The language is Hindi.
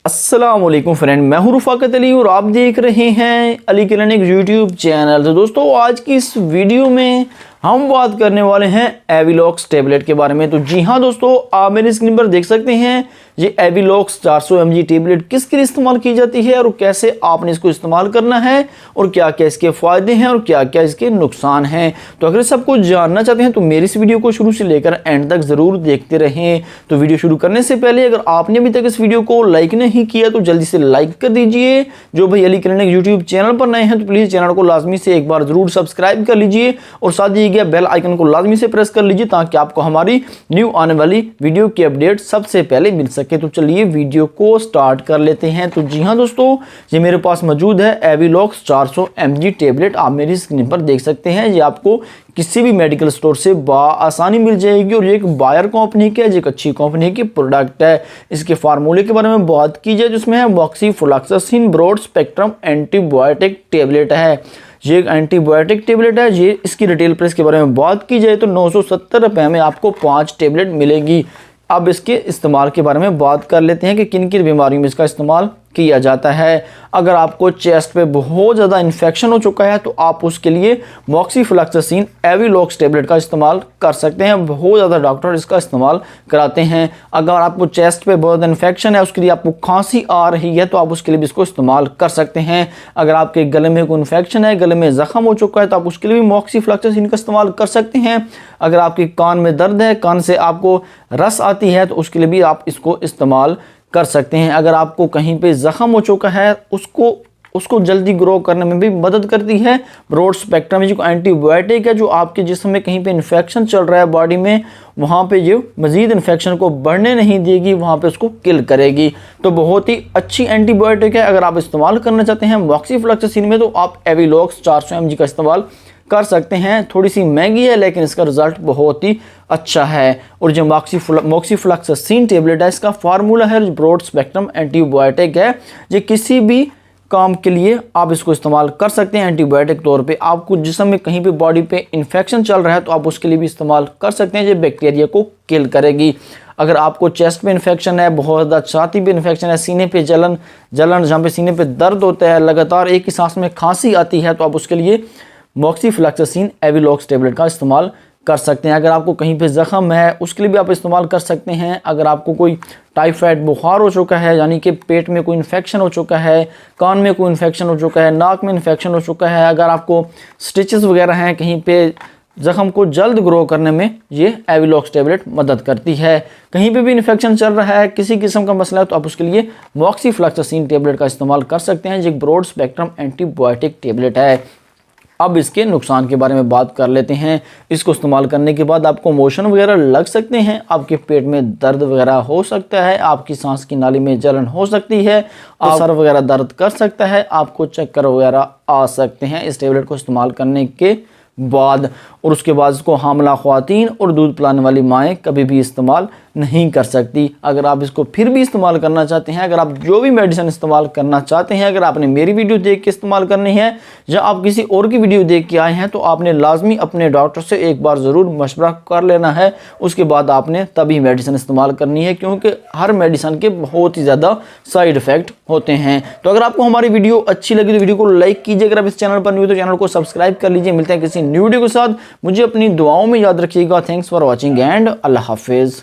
अस्सलाम वालेकुम फ्रेंड, मैं हूं रफ़ाकत अली और आप देख रहे हैं अली क्लिनिक यूट्यूब चैनल। तो दोस्तों, आज की इस वीडियो में हम बात करने वाले हैं एविलॉक्स टेबलेट के बारे में। तो जी हाँ दोस्तों, आप मेरी स्क्रीन पर देख सकते हैं ये एविलॉक्स 400 mg टेबलेट किसके लिए इस्तेमाल की जाती है और कैसे आपने इसको इस्तेमाल करना है और क्या क्या इसके फ़ायदे हैं और क्या क्या इसके नुकसान हैं। तो अगर सब कुछ जानना चाहते हैं तो मेरी इस वीडियो को शुरू से लेकर एंड तक ज़रूर देखते रहें। तो वीडियो शुरू करने से पहले अगर आपने अभी तक इस वीडियो को लाइक नहीं किया तो जल्दी से लाइक कर दीजिए। जो भाई अली क्लिनिक यूट्यूब चैनल पर नए हैं तो प्लीज़ चैनल को लाजमी से एक बार ज़रूर सब्सक्राइब कर लीजिए और साथ दिए गए बेल आइकन को लाजमी से प्रेस कर लीजिए ताकि आपको हमारी न्यू आने वाली वीडियो की अपडेट सबसे पहले मिल सके। तो चलिए वीडियो को स्टार्ट कर लेते हैं। तो जी हाँ दोस्तों, ये मेरे पास मौजूद है एविलॉक्स 400 mg टेबलेट। आप मेरी स्क्रीन पर देख सकते हैं। ये आपको किसी भी मेडिकल स्टोर से आसानी मिल जाएगी और ये एक बायर कंपनी की है, एक अच्छी कंपनी की प्रोडक्ट है। इसके फार्मूले के बारे में बात की जाए जिसमें है मॉक्सीफ्लोक्सासिन ब्रॉड स्पेक्ट्रम एंटीबायोटिक टेबलेट है। ये एक एंटीबायोटिक टेबलेट है। ये इसकी रिटेल प्राइस के बारे में बात की जाए तो 970 रुपये में आपको 5 टेबलेट मिलेगी। अब इसके इस्तेमाल के बारे में बात कर लेते हैं कि किन किन बीमारियों में इसका इस्तेमाल किया जाता है। अगर आपको चेस्ट पे बहुत ज़्यादा इन्फेक्शन हो चुका है तो आप उसके लिए मॉक्सीफ्लोक्सासिन एविलॉक्स टेबलेट का इस्तेमाल कर सकते हैं। बहुत ज़्यादा डॉक्टर इसका इस्तेमाल कराते हैं। अगर आपको चेस्ट पे बहुत इन्फेक्शन है, उसके लिए आपको खांसी आ रही है तो आप उसके लिए भी इसको इस्तेमाल कर सकते हैं। अगर आपके गले में कोई इन्फेक्शन है, गले में ज़ख्म हो चुका है तो आप उसके लिए भी मॉक्सीफ्लोक्सासिन का इस्तेमाल कर सकते हैं। अगर आपके कान में दर्द है, कान से आपको रस आती है तो उसके लिए भी आप इसको इस्तेमाल कर सकते हैं। अगर आपको कहीं पे ज़ख्म हो चुका है उसको जल्दी ग्रो करने में भी मदद करती है। ब्रॉड स्पेक्ट्रम जो एंटीबायोटिक है, जो आपके जिस्म में कहीं पे इन्फेक्शन चल रहा है बॉडी में, वहाँ पे ये मज़ीद इन्फेक्शन को बढ़ने नहीं देगी, वहाँ पे उसको किल करेगी। तो बहुत ही अच्छी एंटीबायोटिक है। अगर आप इस्तेमाल करना चाहते हैं मॉक्सीफ्लोक्सासिन में तो आप एविलॉक्स 400 mg का इस्तेमाल कर सकते हैं। थोड़ी सी महंगी है लेकिन इसका रिजल्ट बहुत ही अच्छा है। और जो मॉक्सीफ्लोक्सासिन टेबलेट है, इसका फार्मूला है ब्रॉड स्पेक्ट्रम एंटीबायोटिक है। ये किसी भी काम के लिए आप इसको इस्तेमाल कर सकते हैं। एंटीबायोटिक तौर पे आपको जिस्म में कहीं पे बॉडी पे इन्फेक्शन चल रहा है तो आप उसके लिए भी इस्तेमाल कर सकते हैं। ये बैक्टीरिया को किल करेगी। अगर आपको चेस्ट पे इन्फेक्शन है, बहुत ज़्यादा छाती पे इन्फेक्शन है, सीने पे जलन जहाँ पे सीने पे दर्द होता है, लगातार एक ही सांस में खांसी आती है तो आप उसके लिए मॉक्सीफ्लोक्सासिन एविलॉक्स टेबलेट का इस्तेमाल कर सकते हैं। अगर आपको कहीं पे ज़ख्म है उसके लिए भी आप इस्तेमाल कर सकते हैं। अगर आपको कोई टाइफाइड बुखार हो चुका है, यानी कि पेट में कोई इन्फेक्शन हो चुका है, कान में कोई इन्फेक्शन हो चुका है, नाक में इन्फेक्शन हो चुका है, अगर आपको स्टिचेस वगैरह हैं कहीं पे, ज़ख्म को जल्द ग्रो करने में ये एविलॉक्स टेबलेट मदद करती है। कहीं पे भी इन्फेक्शन चल रहा है, किसी किस्म का मसला है तो आप उसके लिए मॉक्सीफ्लोक्सासिन टेबलेट का इस्तेमाल कर सकते हैं। ये एक ब्रॉड स्पेक्ट्रम एंटीबायोटिक टेबलेट है। अब इसके नुकसान के बारे में बात कर लेते हैं। इसको इस्तेमाल करने के बाद आपको मोशन वगैरह लग सकते हैं, आपके पेट में दर्द वगैरह हो सकता है, आपकी सांस की नाली में जलन हो सकती है, आप सर वगैरह दर्द कर सकता है, आपको चक्कर वगैरह आ सकते हैं इस टेबलेट को इस्तेमाल करने के बाद। और उसके बाद इसको हामला ख्वातीन और दूध पिलाने वाली माएँ कभी भी इस्तेमाल नहीं कर सकती। अगर आप इसको फिर भी इस्तेमाल करना चाहते हैं, अगर आप जो भी मेडिसिन इस्तेमाल करना चाहते हैं, अगर आपने मेरी वीडियो देख के इस्तेमाल करनी है या आप किसी और की वीडियो देख के आए हैं तो आपने लाजमी अपने डॉक्टर से एक बार ज़रूर मशवरा कर लेना है। उसके बाद आपने तभी मेडिसिन इस्तेमाल करनी है, क्योंकि हर मेडिसिन के बहुत ही ज़्यादा साइड इफ़ेक्ट होते हैं। तो अगर आपको हमारी वीडियो अच्छी लगी तो वीडियो को लाइक कीजिए। अगर आप इस चैनल पर न्यू तो चैनल को सब्सक्राइब कर लीजिए। मिलते हैं किसी न्यू वीडियो के साथ। मुझे अपनी दुआओं में याद रखिएगा। थैंक्स फॉर वॉचिंग एंड अल्लाह हाफिज़।